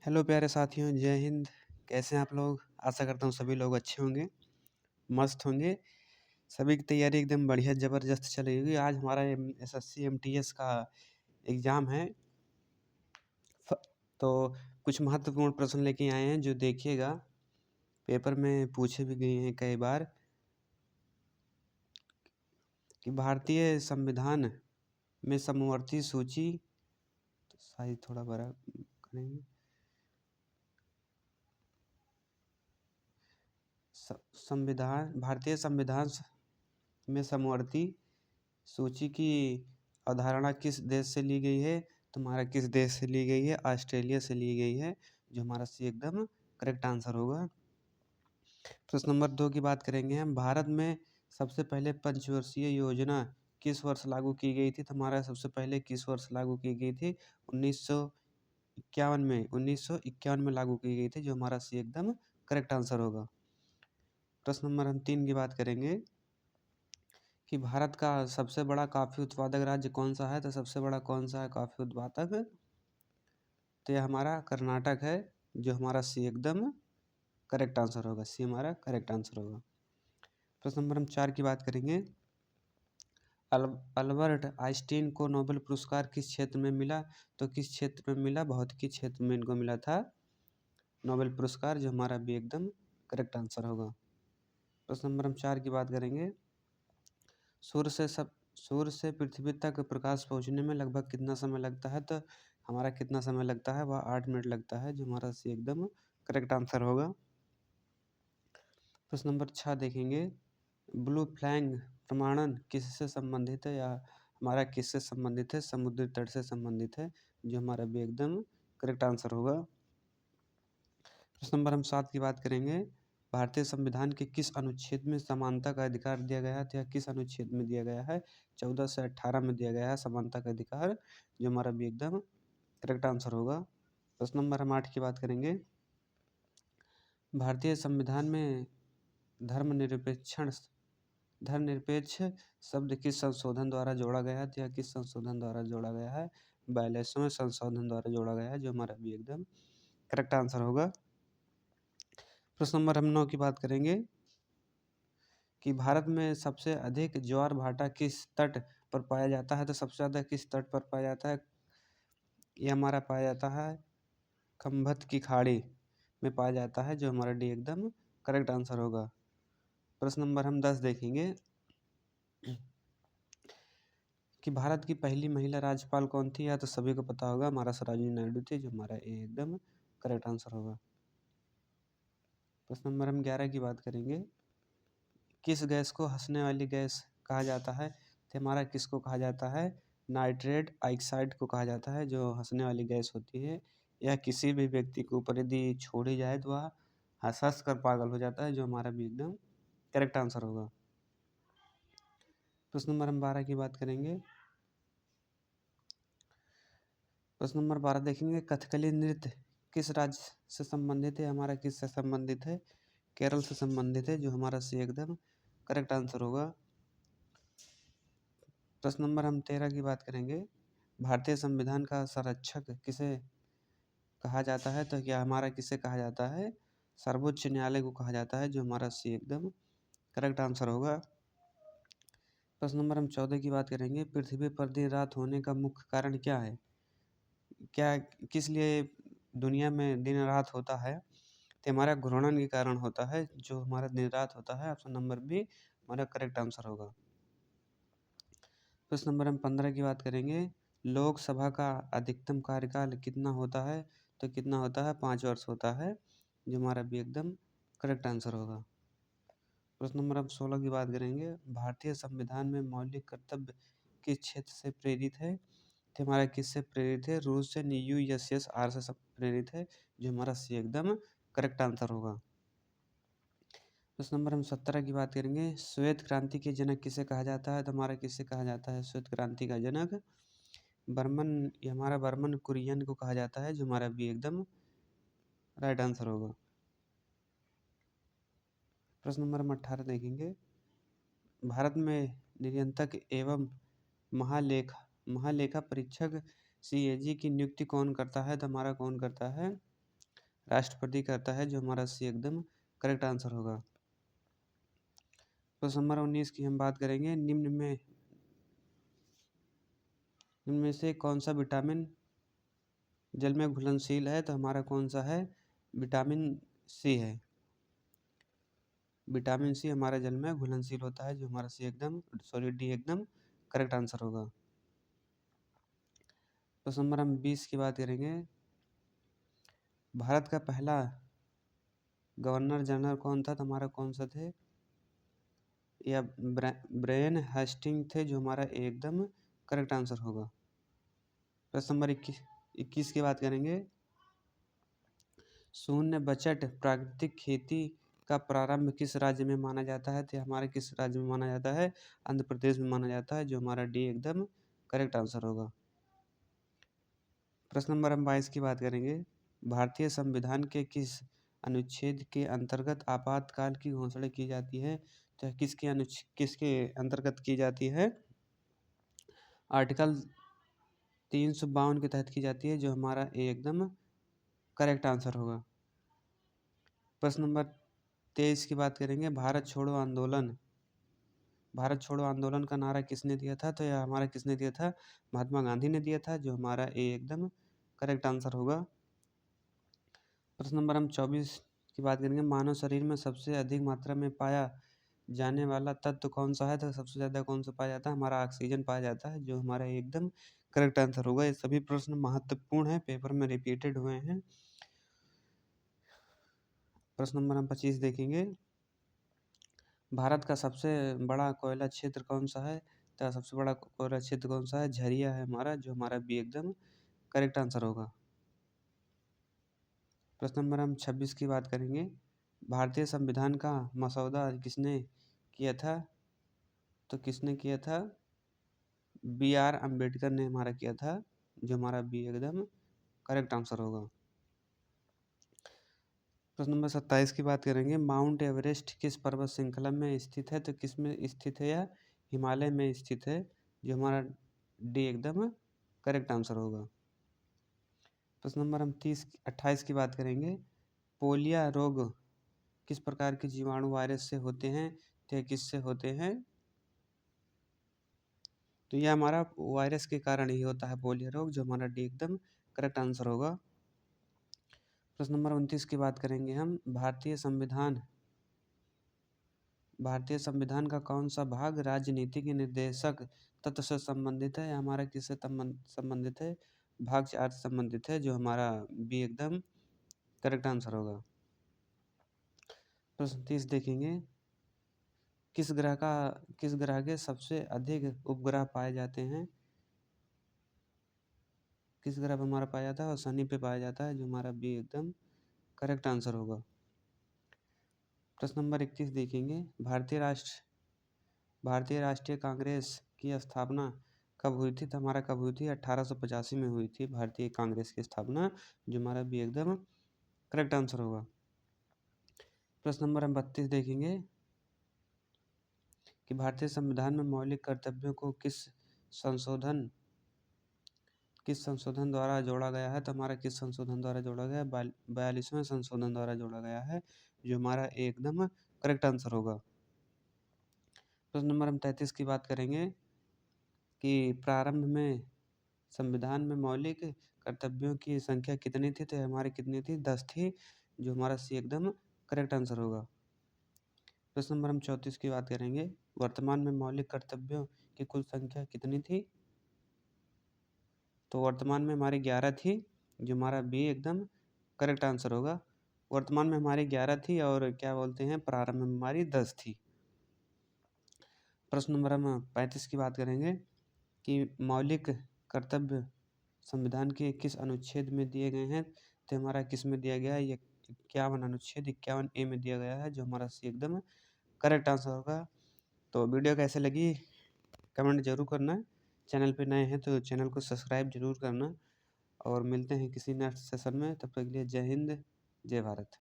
Hello प्यारे साथियों, जय हिंद। कैसे हैं आप लोग? आशा करता हूँ सभी लोग अच्छे होंगे, मस्त होंगे। सभी की तैयारी एकदम बढ़िया ज़बरदस्त चल रही होगी। आज हमारा एसएससी एमटीएस का एग्ज़ाम है। फ तो कुछ महत्वपूर्ण प्रश्न लेके आए हैं जो देखिएगा, पेपर में पूछे भी गए हैं कई बार कि भारतीय संविधान में समवर्ती सूची, तो साइज़ थोड़ा बड़ा करेंगे। भारतीय संविधान में समवर्ती सूची की अवधारणा किस देश से ली गई है? तो हमारा किस देश से ली गई है? ऑस्ट्रेलिया से ली गई है, जो हमारा सी एकदम करेक्ट आंसर होगा। प्रश्न नंबर 2 की बात करेंगे हम। भारत में सबसे पहले पंचवर्षीय योजना किस वर्ष लागू की गई थी? तो हमारा सबसे पहले किस वर्ष लागू की गई थी? 1951 में 1951 में लागू की गई थी, जो हमारा सी एकदम करेक्ट आंसर होगा। प्रश्न नंबर हम 3 की बात करेंगे कि भारत का सबसे बड़ा कॉफ़ी उत्पादक राज्य कौन सा है? तो सबसे बड़ा कौन सा है कॉफ़ी उत्पादक? तो यह हमारा कर्नाटक है, जो हमारा सी एकदम करेक्ट आंसर होगा। सी हमारा करेक्ट आंसर होगा। प्रश्न नंबर हम 4 की बात करेंगे। अल्बर्ट आइंस्टीन को नोबेल पुरस्कार किस क्षेत्र में मिला? तो किस क्षेत्र में मिला? भौतिकी क्षेत्र में इनको मिला था नोबेल पुरस्कार, जो हमारा भी एकदम करेक्ट आंसर होगा। प्रश्न नंबर हम 4 की बात करेंगे। सूर्य से पृथ्वी तक प्रकाश पहुंचने में लगभग कितना समय लगता है? तो हमारा कितना समय लगता है? वह 8 मिनट लगता है, जो हमारा सी एकदम करेक्ट आंसर होगा। प्रश्न नंबर 6 देखेंगे। ब्लू फ्लैग प्रमाणन किससे संबंधित है, या हमारा किससे संबंधित है? समुद्री तट से संबंधित है, जो हमारा भी एकदम करेक्ट आंसर होगा। प्रश्न नंबर हम 7 की बात करेंगे। भारतीय संविधान के किस अनुच्छेद में समानता का अधिकार दिया गया है? तो यह किस अनुच्छेद में दिया गया है? 14 से 18 में दिया गया है समानता का अधिकार, जो हमारा भी एकदम करेक्ट आंसर होगा। प्रश्न नंबर हम 8 की बात करेंगे। भारतीय संविधान में धर्मनिरपेक्ष शब्द किस संशोधन द्वारा जोड़ा गया है? तो यह किस संशोधन द्वारा जोड़ा गया है? 42वें संशोधन द्वारा जोड़ा गया है, जो हमारा भी एकदम करेक्ट आंसर होगा। प्रश्न नंबर हम 9 की बात करेंगे कि भारत में सबसे अधिक ज्वार भाटा किस तट पर पाया जाता है? तो सबसे ज़्यादा किस तट पर पाया जाता है? ये हमारा पाया जाता है खंभत की खाड़ी में पाया जाता है, जो हमारा डी एकदम करेक्ट आंसर होगा। प्रश्न नंबर हम 10 देखेंगे कि भारत की पहली महिला राज्यपाल कौन थी? या तो सभी को पता होगा, हमारा सरोजिनी नायडू थी, जो हमारा ए एकदम करेक्ट आंसर होगा। प्रश्न नंबर हम 11 की बात करेंगे। किस गैस को हंसने वाली गैस कहा जाता है? तो हमारा किसको कहा जाता है? नाइट्रेट ऑक्साइड को कहा जाता है, जो हंसने वाली गैस होती है। यह किसी भी व्यक्ति के ऊपर यदि छोड़ी जाए तो वह हंस हंस कर पागल हो जाता है, जो हमारा भी एकदम करेक्ट आंसर होगा। प्रश्न नंबर हम 12 की बात करेंगे। प्रश्न नंबर 12 देखेंगे। कथकली नृत्य किस राज्य से संबंधित है? हमारा किससे संबंधित है? केरल से संबंधित है, जो हमारा सी एकदम करेक्ट आंसर होगा। प्रश्न नंबर हम 13 की बात करेंगे। भारतीय संविधान का संरक्षक किसे कहा जाता है? तो क्या हमारा किसे कहा जाता है? सर्वोच्च न्यायालय को कहा जाता है, जो हमारा सी एकदम करेक्ट आंसर होगा। प्रश्न नंबर हम 14 की बात करेंगे। पृथ्वी पर दिन रात होने का मुख्य कारण क्या है? क्या किस लिए दुनिया में दिन रात होता है? तो हमारा घूर्णन के कारण होता है, जो हमारा दिन रात होता है। ऑप्शन नंबर बी हमारा करेक्ट आंसर होगा। प्रश्न नंबर हम 15 की बात करेंगे। लोकसभा का अधिकतम कार्यकाल कितना होता है? तो कितना होता है? 5 वर्ष होता है, जो हमारा भी एकदम करेक्ट आंसर होगा। प्रश्न नंबर हम 16 की बात करेंगे। भारतीय संविधान में मौलिक कर्तव्य किस क्षेत्र से प्रेरित है? तो हमारा किससे प्रेरित है? रूस से, USSR से प्रेरित है, जो हमारा सी एकदम करेक्ट आंसर होगा। प्रश्न नंबर हम 17 की बात करेंगे। श्वेत क्रांति के जनक किसे कहा जाता है? तो हमारा किसे कहा जाता है श्वेत क्रांति का जनक? बर्मन कुरियन को कहा जाता है, जो हमारा भी एकदम राइट आंसर होगा। प्रश्न नंबर हम 18 देखेंगे। भारत में नियंत्रक एवं महालेखा परीक्षक CAG की नियुक्ति कौन करता है? तो हमारा कौन करता है? राष्ट्रपति करता है, जो हमारा सी एकदम करेक्ट आंसर होगा। प्रश्न नंबर 19 की हम बात करेंगे। निम्न में से कौन सा विटामिन जल में घुलनशील है? तो हमारा कौन सा है? विटामिन सी है। विटामिन सी हमारा जल में घुलनशील होता है, जो हमारा सी एकदम डी एकदम करेक्ट आंसर होगा। प्रश्न नंबर हम 20 की बात करेंगे। भारत का पहला गवर्नर जनरल कौन था? तो हमारा कौन सा थे? या ब्रेन हेस्टिंग थे, जो हमारा एकदम करेक्ट आंसर होगा। प्रश्न नंबर 21 की बात करेंगे। शून्य बजट प्राकृतिक खेती का प्रारंभ किस राज्य में माना जाता है? तो हमारे किस राज्य में माना जाता है? आंध्र प्रदेश में माना जाता है, जो हमारा डी एकदम करेक्ट आंसर होगा। प्रश्न नंबर हम 22 की बात करेंगे। भारतीय संविधान के किस अनुच्छेद के अंतर्गत आपातकाल की घोषणा की जाती है? तो किसके अंतर्गत की जाती है? आर्टिकल 352 के तहत की जाती है, जो हमारा ए एकदम करेक्ट आंसर होगा। प्रश्न नंबर 23 की बात करेंगे। भारत छोड़ो आंदोलन का नारा किसने दिया था? तो यह हमारा किसने दिया था? महात्मा गांधी ने दिया था, जो हमारा ए एकदम करेक्ट आंसर होगा। प्रश्न नंबर हम 24 की बात करेंगे। मानव शरीर में सबसे अधिक मात्रा में पाया जाने वाला तत्व कौन सा है? तो सबसे ज़्यादा कौन सा पाया जाता है? हमारा ऑक्सीजन पाया जाता है, जो हमारा एकदम करेक्ट आंसर होगा। ये सभी प्रश्न महत्वपूर्ण हैं, पेपर में रिपीटेड हुए हैं। प्रश्न नंबर हम 25 देखेंगे। भारत का सबसे बड़ा कोयला क्षेत्र कौन सा है? तो सबसे बड़ा कोयला क्षेत्र कौन सा है? झरिया है हमारा, जो हमारा बी एकदम करेक्ट आंसर होगा। प्रश्न नंबर हम 26 की बात करेंगे। भारतीय संविधान का मसौदा किसने किया था? तो किसने किया था? B.R. अम्बेडकर ने हमारा किया था, जो हमारा बी एकदम करेक्ट आंसर होगा। प्रश्न नंबर 27 की बात करेंगे। माउंट एवरेस्ट किस पर्वत श्रृंखला में स्थित है? तो किस में स्थित है? या हिमालय में स्थित है, जो हमारा डी एकदम करेक्ट आंसर होगा। प्रश्न नंबर हम 28 की बात करेंगे। पोलियो रोग किस प्रकार के जीवाणु वायरस से होते हैं? तो किससे होते हैं? तो यह हमारा वायरस के कारण ही होता है पोलियो रोग, जो हमारा डी एकदम करेक्ट आंसर होगा। प्रश्न नंबर 29 की बात करेंगे हम। भारतीय संविधान का कौन सा भाग राजनीतिक निर्देशक तत्व से संबंधित है? हमारा किससे संबंधित है? भाग 4 से संबंधित है, जो हमारा बी एकदम करेक्ट आंसर होगा। प्रश्न 30 देखेंगे। किस ग्रह के सबसे अधिक उपग्रह पाए जाते हैं? किस ग्रह पर हमारा पाया जाता है? और शनि पे पाया जाता है, जो हमारा बी एकदम करेक्ट आंसर होगा। प्रश्न नंबर 31 देखेंगे। भारतीय राष्ट्रीय कांग्रेस की स्थापना कब हुई थी? तो हमारा कब हुई थी? 1885 में हुई थी भारतीय कांग्रेस की स्थापना, जो हमारा बी एकदम करेक्ट आंसर होगा। प्रश्न नंबर हम 32 देखेंगे कि भारतीय संविधान में मौलिक कर्तव्यों को किस संशोधन द्वारा जोड़ा गया है? तो हमारा किस संशोधन द्वारा जोड़ा गया है? 42वें संशोधन द्वारा जोड़ा गया है, जो हमारा एकदम करेक्ट आंसर होगा। प्रश्न नंबर हम 33 की बात करेंगे कि प्रारंभ में संविधान में मौलिक कर्तव्यों की संख्या कितनी थी? तो हमारी कितनी थी? 10 थी, जो हमारा सी एकदम करेक्ट आंसर होगा। प्रश्न नंबर हम 34 की बात करेंगे। वर्तमान में मौलिक कर्तव्यों की कुल संख्या कितनी थी? तो वर्तमान में हमारी 11 थी, जो हमारा बी एकदम करेक्ट आंसर होगा। वर्तमान में हमारी 11 थी और क्या बोलते हैं, प्रारंभ में हमारी 10 थी। प्रश्न नंबर हम 35 की बात करेंगे कि मौलिक कर्तव्य संविधान के किस अनुच्छेद में दिए गए हैं? तो हमारा किस में दिया गया है? ये 51 अनुच्छेद 51A में दिया गया है, जो हमारा सी एकदम करेक्ट आंसर होगा। तो वीडियो कैसे लगी कमेंट जरूर करना। चैनल पे नए हैं तो चैनल को सब्सक्राइब जरूर करना, और मिलते हैं किसी नेक्स्ट सेशन में। तब तक के लिए जय हिंद, जय भारत।